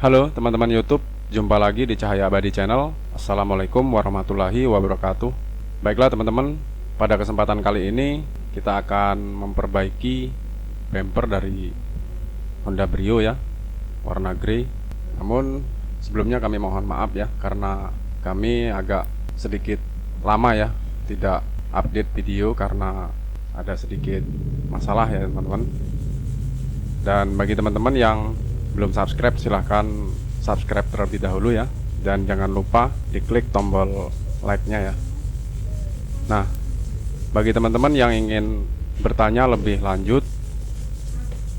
Halo teman-teman YouTube, jumpa lagi di Cahaya Abadi Channel. Assalamualaikum warahmatullahi wabarakatuh. Baiklah teman-teman, pada kesempatan kali ini kita akan memperbaiki bumper dari Honda Brio ya, warna grey. Namun sebelumnya kami mohon maaf ya, karena kami agak sedikit lama ya tidak update video karena ada sedikit masalah ya teman-teman. Dan bagi teman-teman yang belum subscribe, silahkan subscribe terlebih dahulu ya. Dan jangan lupa diklik tombol like-nya ya. Nah, bagi teman-teman yang ingin bertanya lebih lanjut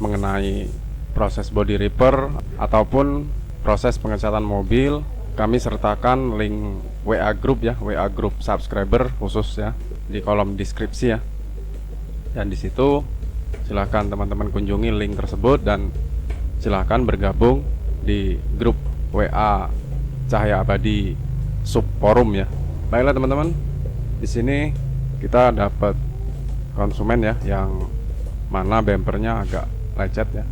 mengenai proses body repair ataupun proses pengecatan mobil, kami sertakan link WA group ya, WA group subscriber khusus ya di kolom deskripsi ya. Dan di situ silahkan teman-teman kunjungi link tersebut dan silahkan bergabung di grup WA Cahaya Abadi Subforum ya. Baiklah teman-teman, di sini kita dapat konsumen ya yang mana bumpernya agak lecet ya.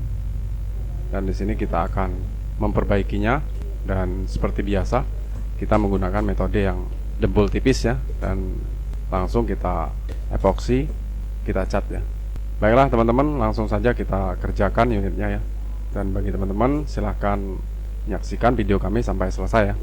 Dan di sini kita akan memperbaikinya, dan seperti biasa kita menggunakan metode yang dempul tipis ya, dan langsung kita epoksi, kita cat ya. Baiklah teman-teman, langsung saja kita kerjakan unitnya ya. Dan bagi teman-teman, silahkan menyaksikan video kami sampai selesai ya.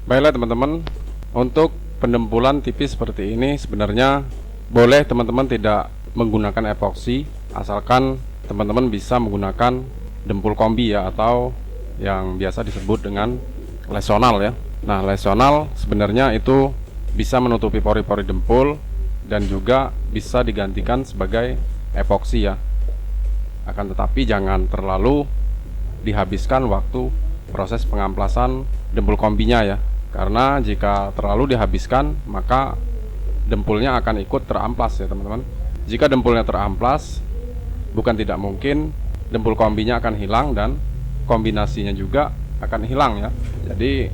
Baiklah teman-teman, untuk pendempulan tipis seperti ini sebenarnya boleh teman-teman tidak menggunakan epoksi, asalkan teman-teman bisa menggunakan dempul kombi ya, atau yang biasa disebut dengan lesonal ya. Nah, lesonal sebenarnya itu bisa menutupi pori-pori dempul dan juga bisa digantikan sebagai epoksi ya. Akan tetapi jangan terlalu dihabiskan waktu proses pengamplasan dempul kombinya ya, karena jika terlalu dihabiskan maka dempulnya akan ikut teramplas ya teman-teman. Jika dempulnya teramplas, bukan tidak mungkin dempul kombinya akan hilang dan kombinasinya juga akan hilang ya. Jadi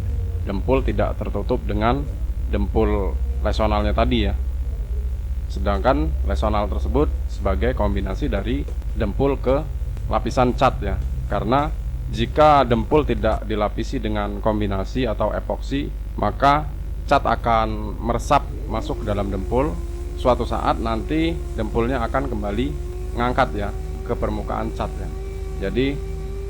dempul tidak tertutup dengan dempul lesonalnya tadi ya. Sedangkan lesonal tersebut sebagai kombinasi dari dempul ke lapisan cat ya. Karena jika dempul tidak dilapisi dengan kombinasi atau epoksi, maka cat akan meresap masuk ke dalam dempul. Suatu saat nanti dempulnya akan kembali ngangkat ya ke permukaan cat ya. Jadi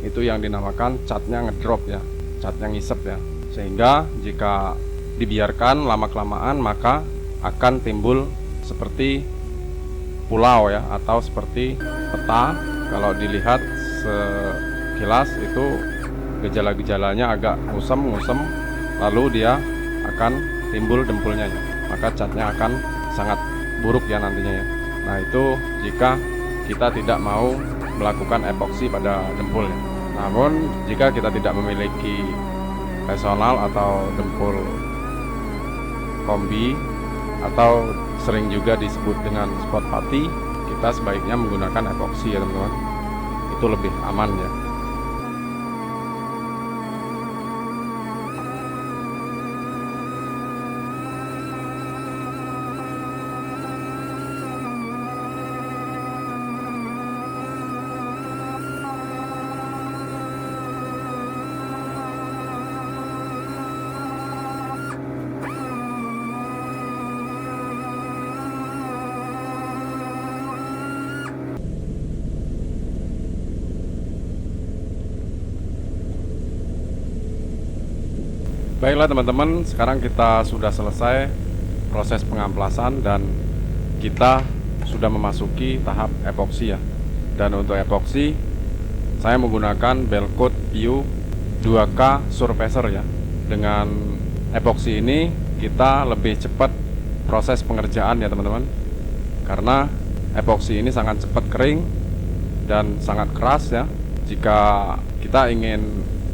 itu yang dinamakan catnya ngedrop ya, catnya ngisep ya. Sehingga jika dibiarkan lama-kelamaan maka akan timbul seperti pulau ya, atau seperti peta. Kalau dilihat sekilas itu gejala-gejalanya agak ngusem, lalu dia akan timbul dempulnya ya. Maka catnya akan sangat buruk ya nantinya ya. Nah, itu jika kita tidak mau melakukan epoksi pada dempul ya. Namun jika kita tidak memiliki lesonal atau dempul kombi, atau sering juga disebut dengan spot putty, kita sebaiknya menggunakan epoksi ya teman-teman. Itu lebih aman ya. Baiklah teman-teman, sekarang kita sudah selesai proses pengamplasan dan kita sudah memasuki tahap epoksi ya. Dan untuk epoksi saya menggunakan Belcoat View 2K Surfacer ya. Dengan epoksi ini kita lebih cepat proses pengerjaan ya teman-teman. Karena epoksi ini sangat cepat kering dan sangat keras ya. Jika kita ingin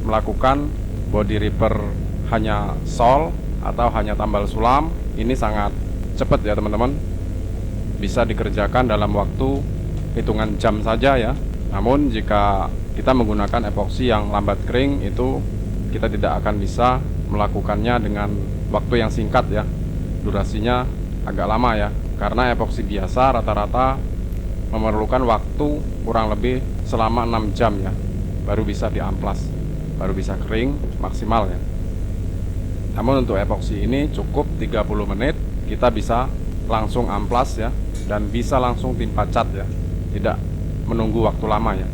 melakukan body repair hanya sol atau hanya tambal sulam, ini sangat cepat ya teman-teman. Bisa dikerjakan dalam waktu hitungan jam saja ya. Namun jika kita menggunakan epoksi yang lambat kering, itu kita tidak akan bisa melakukannya dengan waktu yang singkat ya. Durasinya agak lama ya. Karena epoksi biasa rata-rata memerlukan waktu kurang lebih selama 6 jam ya, baru bisa diamplas, baru bisa kering maksimal ya. Namun untuk epoksi ini cukup 30 menit kita bisa langsung amplas ya, dan bisa langsung timpa cat ya, tidak menunggu waktu lama ya.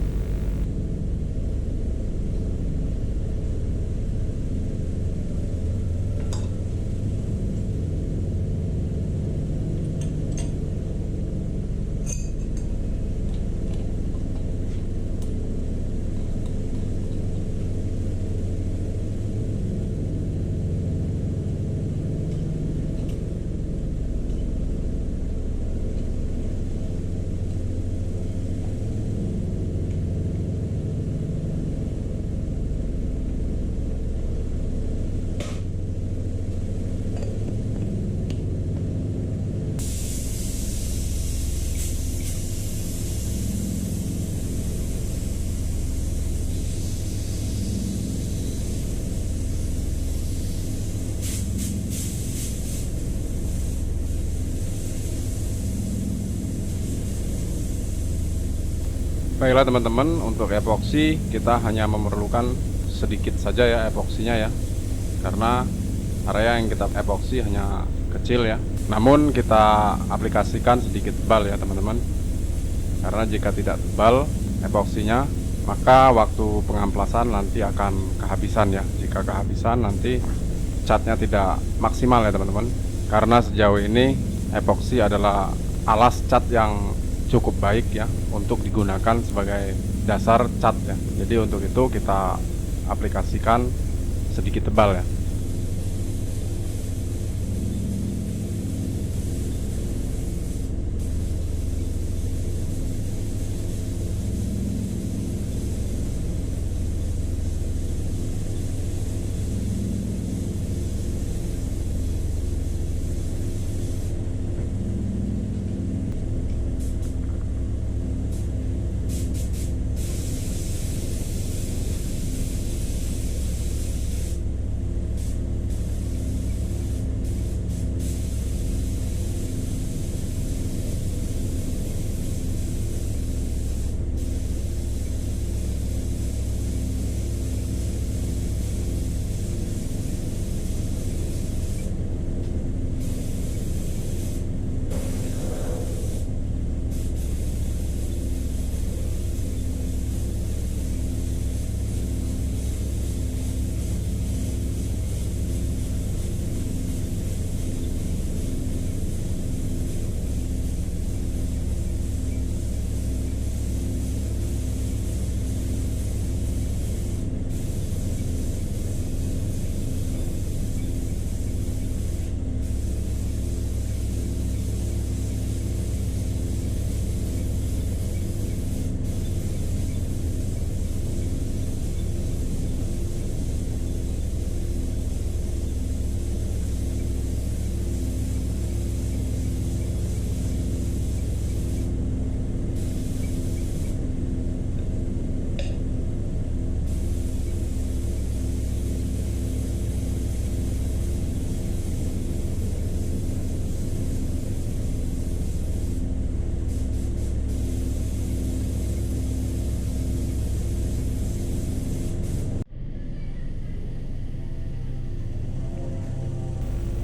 Baiklah teman-teman, untuk epoksi kita hanya memerlukan sedikit saja ya epoksinya ya, karena area yang kita epoksi hanya kecil ya. Namun kita aplikasikan sedikit tebal ya teman-teman, karena jika tidak tebal epoksinya, maka waktu pengamplasan nanti akan kehabisan ya. Jika kehabisan nanti catnya tidak maksimal ya teman-teman, karena sejauh ini epoksi adalah alas cat yang cukup baik ya untuk digunakan sebagai dasar cat ya. Jadi untuk itu kita aplikasikan sedikit tebal ya.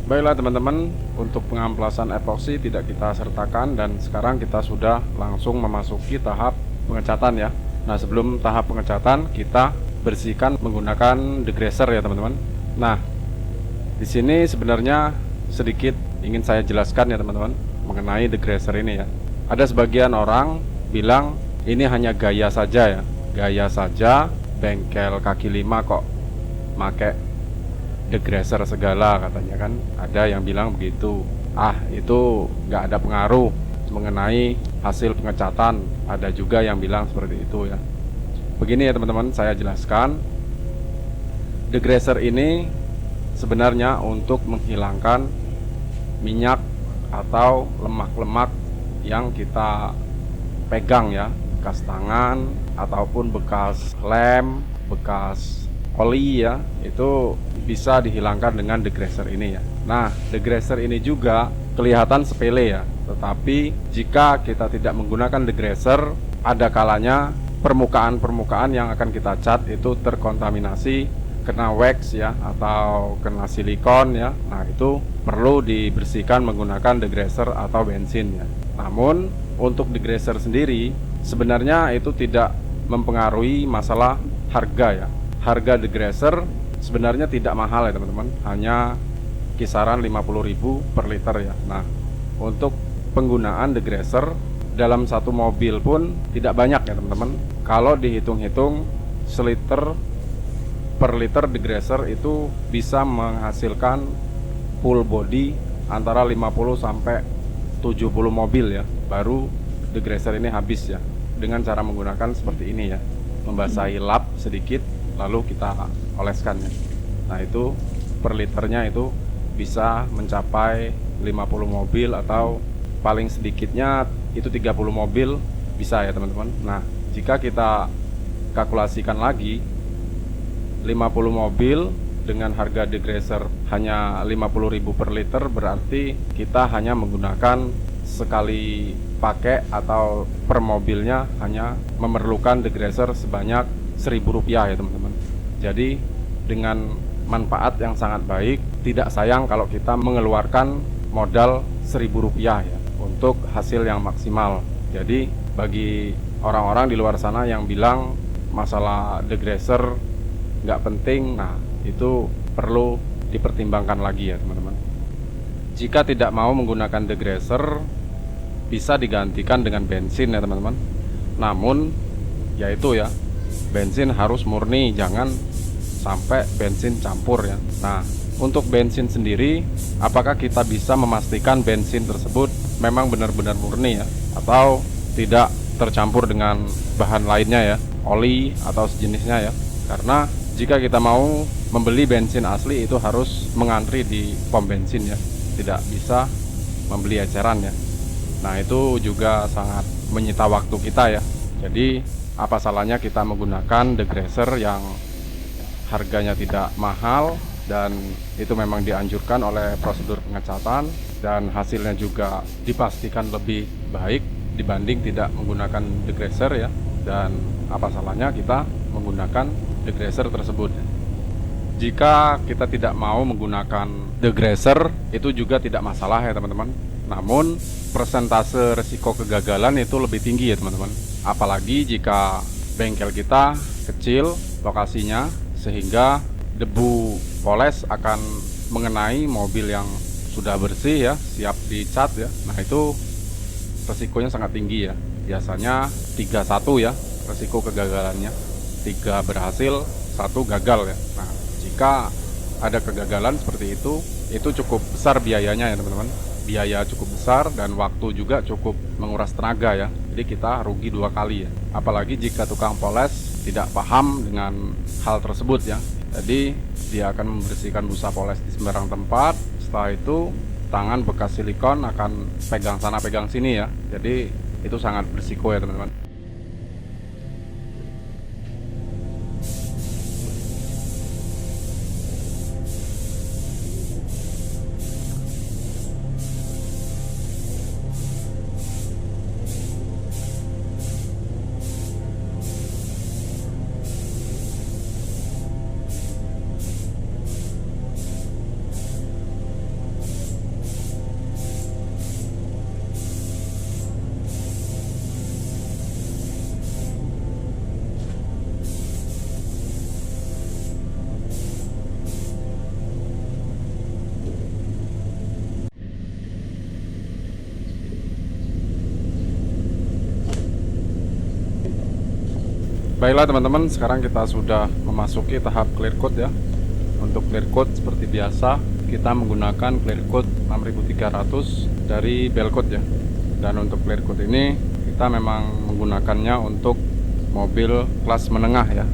Baiklah teman-teman, untuk pengamplasan epoksi tidak kita sertakan dan sekarang kita sudah langsung memasuki tahap pengecatan ya. Nah, sebelum tahap pengecatan kita bersihkan menggunakan degreaser ya teman-teman. Nah, di sini sebenarnya sedikit ingin saya jelaskan ya teman-teman mengenai degreaser ini ya. Ada sebagian orang bilang ini hanya gaya saja ya, gaya saja, bengkel kaki lima kok make degreaser segala katanya kan. Ada yang bilang begitu. Itu nggak ada pengaruh mengenai hasil pengecatan. Ada juga yang bilang seperti itu ya. Begini ya teman-teman, saya jelaskan. Degreaser ini sebenarnya untuk menghilangkan minyak atau lemak-lemak yang kita pegang ya, bekas tangan ataupun bekas lem, bekas oli ya, itu bisa dihilangkan dengan degreaser ini ya. Nah, degreaser ini juga kelihatan sepele ya, Tetapi jika kita tidak menggunakan degreaser, ada kalanya permukaan-permukaan yang akan kita cat itu terkontaminasi, kena wax ya, atau kena silikon ya. Nah, itu perlu dibersihkan menggunakan degreaser atau bensin ya. Namun untuk degreaser sendiri sebenarnya itu tidak mempengaruhi masalah harga ya. Harga degreaser sebenarnya tidak mahal ya teman-teman, hanya kisaran 50.000 per liter ya. Nah, untuk penggunaan degreaser dalam satu mobil pun tidak banyak ya teman-teman. Kalau dihitung-hitung seliter per liter degreaser itu bisa menghasilkan full body antara 50 sampai 70 mobil ya, baru degreaser ini habis ya, dengan cara menggunakan seperti ini ya, membasahi lap sedikit lalu kita oleskan ya. Nah, itu per liternya itu bisa mencapai 50 mobil atau paling sedikitnya itu 30 mobil bisa ya teman-teman. Nah, jika kita kalkulasikan lagi 50 mobil dengan harga degreaser hanya 50.000 per liter, berarti kita hanya menggunakan sekali pakai atau per mobilnya hanya memerlukan degreaser sebanyak Rp1.000 ya teman-teman. Jadi dengan manfaat yang sangat baik, tidak sayang kalau kita mengeluarkan modal Rp1.000 ya untuk hasil yang maksimal. Jadi bagi orang-orang di luar sana yang bilang masalah degreaser nggak penting, nah itu perlu dipertimbangkan lagi ya teman-teman. Jika tidak mau menggunakan degreaser, bisa digantikan dengan bensin ya teman-teman. Namun yaitu ya, bensin harus murni, jangan sampai bensin campur ya. Nah, untuk bensin sendiri, apakah kita bisa memastikan bensin tersebut memang benar-benar murni ya, atau tidak tercampur dengan bahan lainnya ya, oli atau sejenisnya ya? Karena jika kita mau membeli bensin asli itu harus mengantri di pom bensin ya, tidak bisa membeli eceran ya. Nah, itu juga sangat menyita waktu kita ya. Jadi apa salahnya kita menggunakan degreaser yang harganya tidak mahal, dan itu memang dianjurkan oleh prosedur pengecatan, dan hasilnya juga dipastikan lebih baik dibanding tidak menggunakan degreaser ya. Dan apa salahnya kita menggunakan degreaser tersebut. Jika kita tidak mau menggunakan degreaser, itu juga tidak masalah ya teman-teman. Namun persentase resiko kegagalan itu lebih tinggi ya teman-teman. Apalagi jika bengkel kita kecil lokasinya, sehingga debu poles akan mengenai mobil yang sudah bersih ya, siap dicat ya. Nah, itu resikonya sangat tinggi ya. Biasanya 3-1 ya resiko kegagalannya. 3 berhasil, 1 gagal ya. Nah, jika ada kegagalan seperti itu cukup besar biayanya ya teman-teman. Biaya cukup besar dan waktu juga cukup menguras tenaga ya. Jadi kita rugi 2 kali ya. Apalagi jika tukang poles tidak paham dengan hal tersebut ya. Jadi dia akan membersihkan busa poles di sembarang tempat. Setelah itu tangan bekas silikon akan pegang sana pegang sini ya. Jadi itu sangat berisiko ya teman-teman. Baiklah teman-teman, sekarang kita sudah memasuki tahap clear coat ya. Untuk clear coat seperti biasa, kita menggunakan clear coat 6300 dari Belcoat ya. Dan untuk clear coat ini kita memang menggunakannya untuk mobil kelas menengah ya.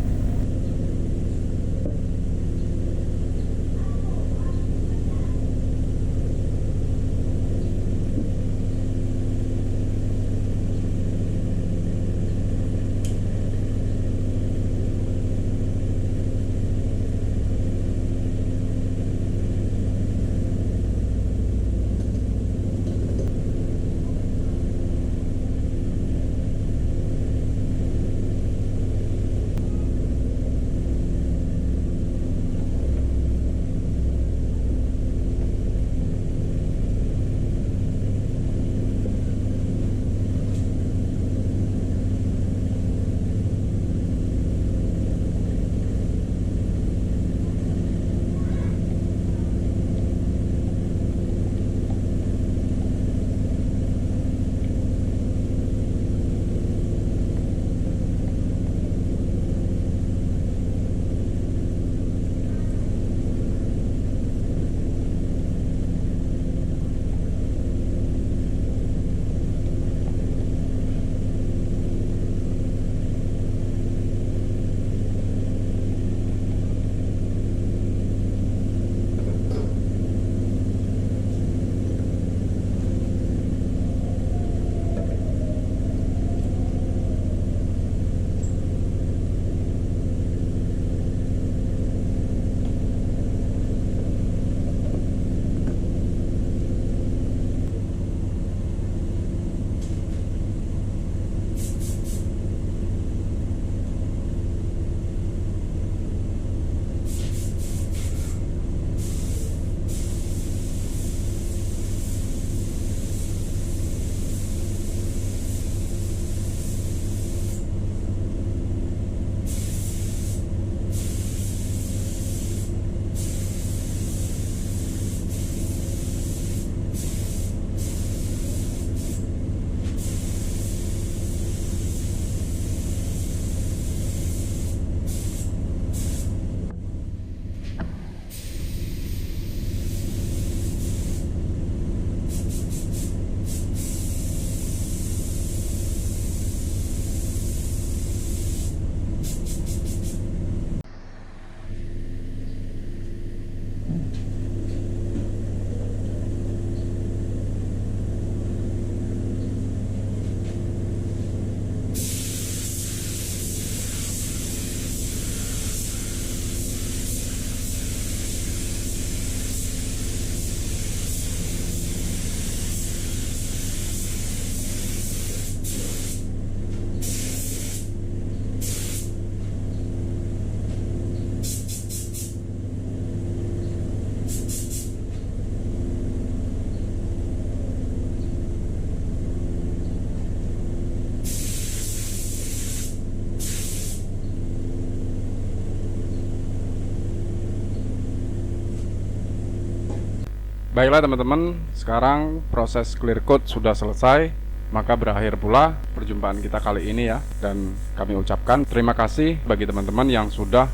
Baiklah teman-teman, sekarang proses clear code sudah selesai, maka berakhir pula perjumpaan kita kali ini ya. Dan kami ucapkan terima kasih bagi teman-teman yang sudah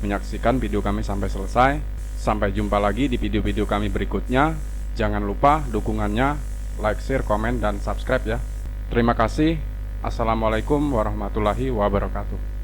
menyaksikan video kami sampai selesai. Sampai jumpa lagi di video-video kami berikutnya. Jangan lupa dukungannya, like, share, komen, dan subscribe ya. Terima kasih. Assalamualaikum warahmatullahi wabarakatuh.